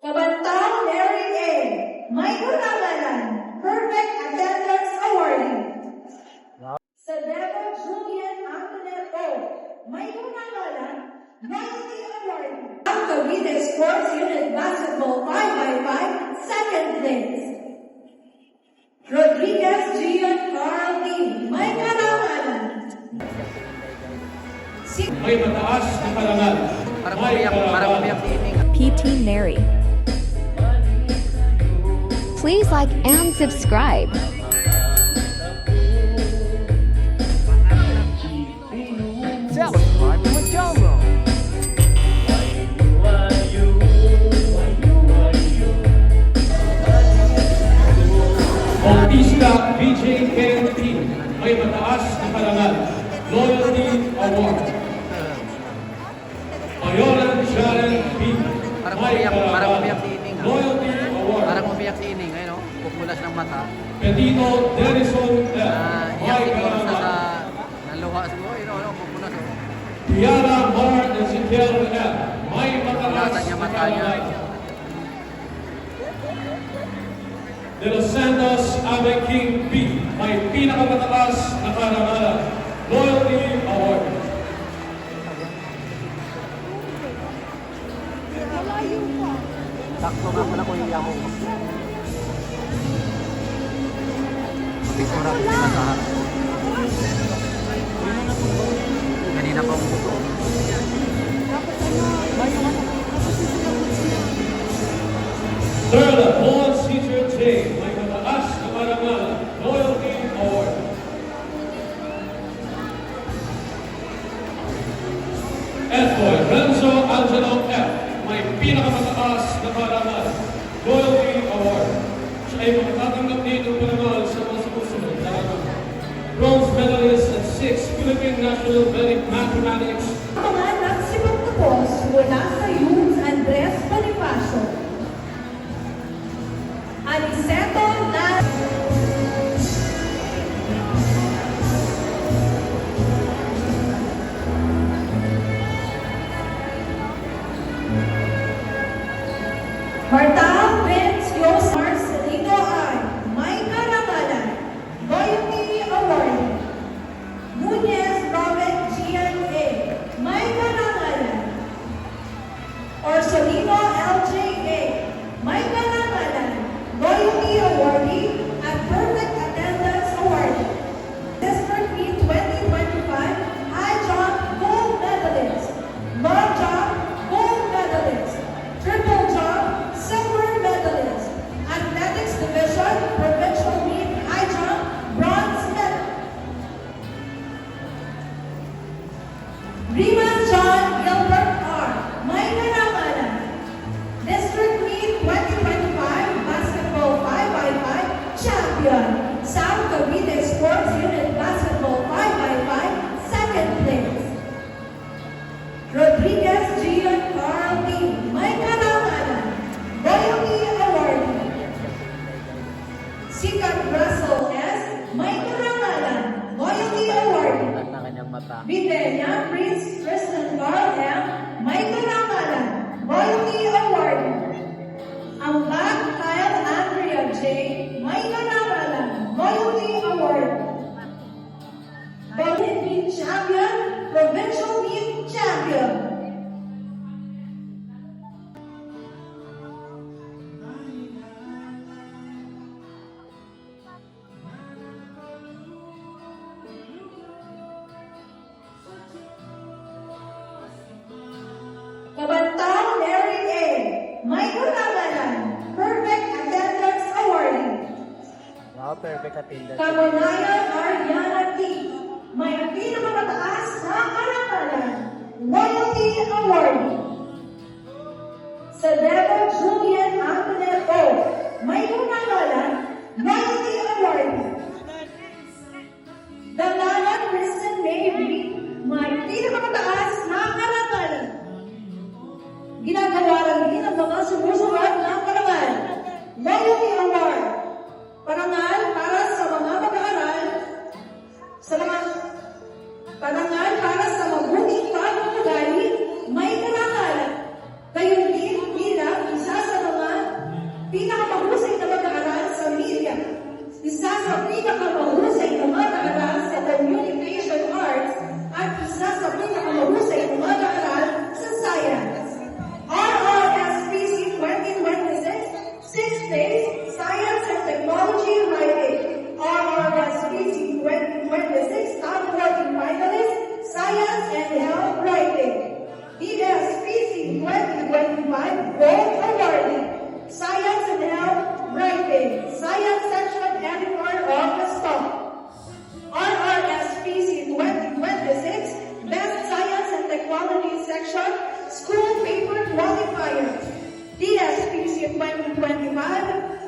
Kabantang Mary A. May Karangalan, Perfect Attendance Awardee. Sa Devo Julian Antoinette O. May Karangalan, Novelty Awardee. Ang Cavite Sports Unit Basketball 5x5, second place. Rodriguez Gian Carl D. May Karangalan. May mataas na karangal. Parang umiyak si Ining. PT Mary. Please like and subscribe. Subscribe to my channel. Bautista VJ KMT. May mataas na karangal. Loyalty Award. Mayoran Sharon P. Parang May umiyak si karangal. Ining. Loyalty Award. Parang umiyak si Ining. Ayun o, pupulas ng mata. Petito Denison F. Iyak May siguro karangal. sa naluha siguro. Ayun o, pupulas o. Tiara Mar Ezequiel F. May mataas Pulasan niya na mata niya. karangal. De Los Santos Ave King P. May pinakamataas na karangalan. Loyalty Award. Sakto nga pala ko yung yamo. Picture ako sa lahat. Kanina pa ang buto. Third, Paul Caesar J. May mataas na karangalan. Loyalty Award. F. Renzo Angelo F. May pinakamataas na karangalan. Loyalty Award. Siya ay makatatanggap dito parangal sa mga sumusunod na bronze medalist at 6 Philippine National Mathematics. Mga nagsipagtapos mula sa Youth Andres Bonifacio. Aniceto na... Marta Vince Yos Marcelino I. May Karangalan, Loyalty Award. Nunez Robert Gian A. May Karangalan. Orsolino LJ A. May Karangalan, Loyalty Awardee at Perfect Attendance Awardee. District Meet 2025 High Jump Gold Medalist, Long Jump Gold Medalist, Triple Jump Silver Medalist, Athletics Division Provincial Meet High Jump Bronze Medal. Rimas John Gilbert R. May Karangalan. District Meet 2025 Basketball 5x5 Champion. South Cavite Sports Unit Basketball 5x5 second place. Rodriguez Gian Carl D. May Karangalan, Loyalty Award. Sikat Russell S. May Karangalan, Loyalty Award. Pulas na kanyang mata. Videnia Prince Tristan Carl M. May Karangalan, Loyalty Award. Ang Bag Kyle Andrea J. May Karangalan, Loyalty Award. Berlin Meet Champion, Provincial Meet Champion. Kabantang Mary A. May Karangalan, Perfect Attendance Awardee. Wow, perfect attendance. Kamunayan Ariana T. May pinakamataas na karangalan, Loyalty Awardee. Sa Devo Julian Antoinette O. May karangalan, Loyalty Awardee. Dalalan Kristen Mary. May pinakamataas na karangalan. Ginagawa lang din ang mga sumusunod ng parangal. Loyalty Award. Parangal para sa mga mag-aaral, parangal para sa mabuting pag-uugali, may karangalan. Gayon din bilang isa sa mga Section School Paper Qualifier. DSPC 2025,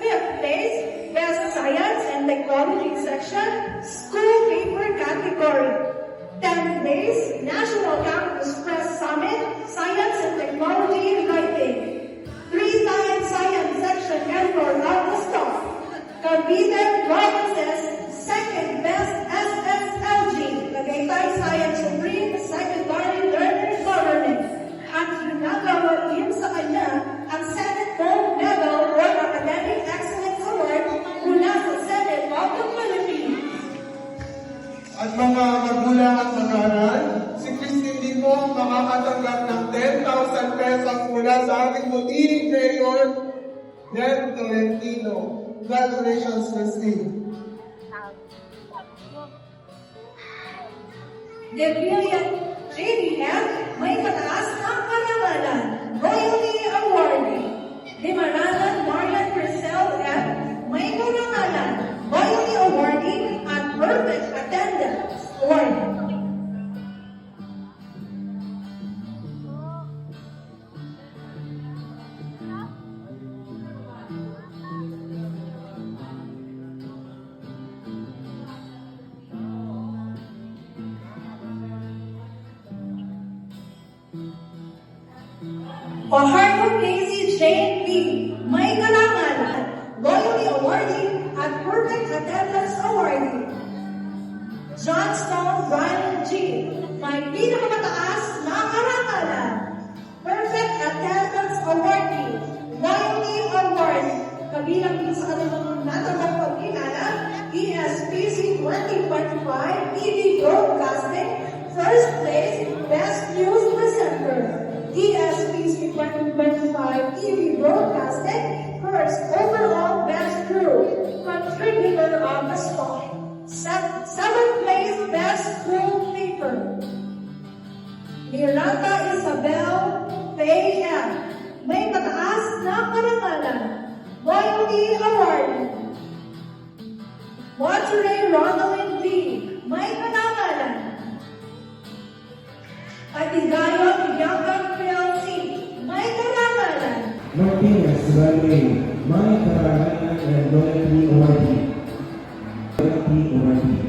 5th place, Best Science and Technology Section, School Paper Category. 10th place, National Campus Press Summit, Science and Technology Writing. 3-time Science Section Edward Augusto. Cavite Provinces, 2nd Best SSLG, Tagaytay Science Supreme Secondary Learner Government. At ginagawa din sa kanya ang Senate Gold Medal or Academic Excellence Award mula sa Senate of the Philippines. At mga magulang at mag-aaral, si Christine Limo ang makakatanggap ng 10,000 pesos mula sa ating mutiling mayor, Ned Tolentino. Congratulations, Christine. Devillian JDF may mataas ang karangalan, Royalty Awardee. Dimaranan Marian Priscel F. may karangalan, Royalty Awardee at Perfect Attendance Award. Fajardo Casey Jane B. may karangalan, Royalty Awardee at Perfect Attendance Awardee. Johnstone Brian G. may pinakamataas na karangalan, Perfect Attendance Awardee, Royalty Award. Kabilang din sa kanilang natanggap pagkilala, ESPC 2025 TV Broadcasting, First Place, Best News Presenter. DSPC 2025 TV Broadcasting, First Overall Best Crew, Contributor of the Spot. 7th Place Best Crew Paper. Miranda Isabel Faye M. may mataas na karangalan, Royalty Award. Monterey Ronaldin V. may karangalan, Atigayo Bianca PLC may karangalan. Martinez Randy, may karangalan and Loyalty Awardee. Loyalty Awardee.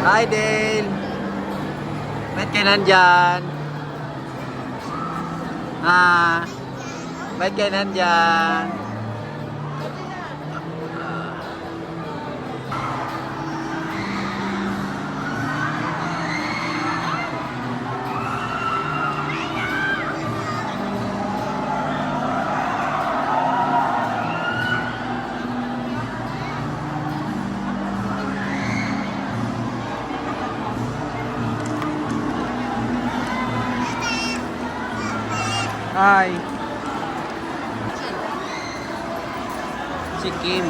Hi, Dale! Ba't kayo nandyan? Ba't kayo nandyan? Hi! Si Kim.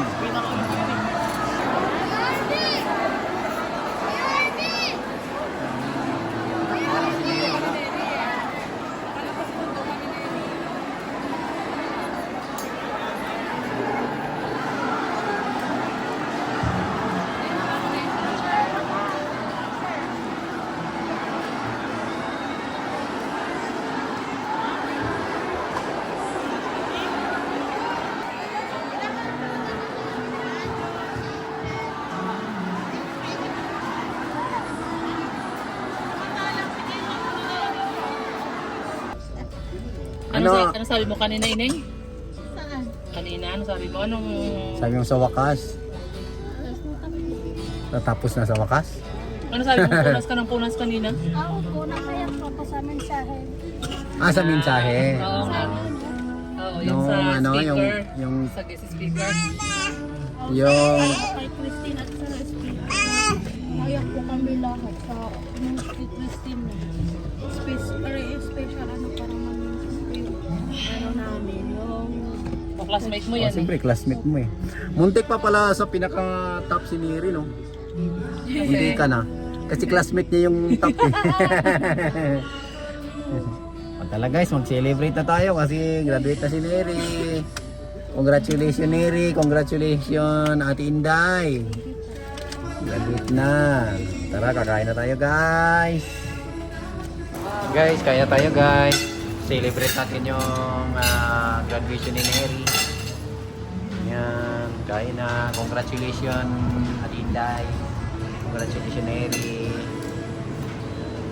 Ano? Ano sabi mo kanina, Ineng? Saan? Kanina, ano sabi mo? Anong... Sabi mo sa wakas. Natapos na sa wakas? Ano sabi mo? Punas ka ng punas kanina? Opo, nakaya ko pa sa mensahe. Sa mensahe. Oo nga. Oo, yung No, sa ano, speaker. yung Sa guest speaker. yung Kay Christine at sa speaker. Nakaya po kami lahat sa kay Christine. Special ano parang ano namin yung O classmate mo yan siyempre classmate mo eh. Muntik pa pala sa pinaka top si Neri, no? Hindi ka na. Kasi classmate niya yung top eh. Pagkala guys, mag-celebrate na tayo kasi graduate na si Neri. Congratulations Neri, congratulations Ate Inday. Graduate na. Tara, kakain na tayo guys. Guys, kaya tayo guys. Celebrate natin yung graduation ni Neri. Yan, kaya na. Congratulations Ate Inday. Congratulations Neri.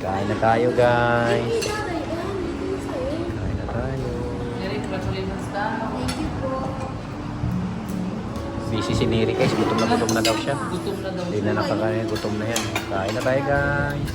Kain na tayo guys. Kain na tayo. Neri, congratulations ka. Busy si Neri guys, gutom na daw siya. Gutom na daw Hindi na nakakain, gutom na yan. Kain na tayo guys.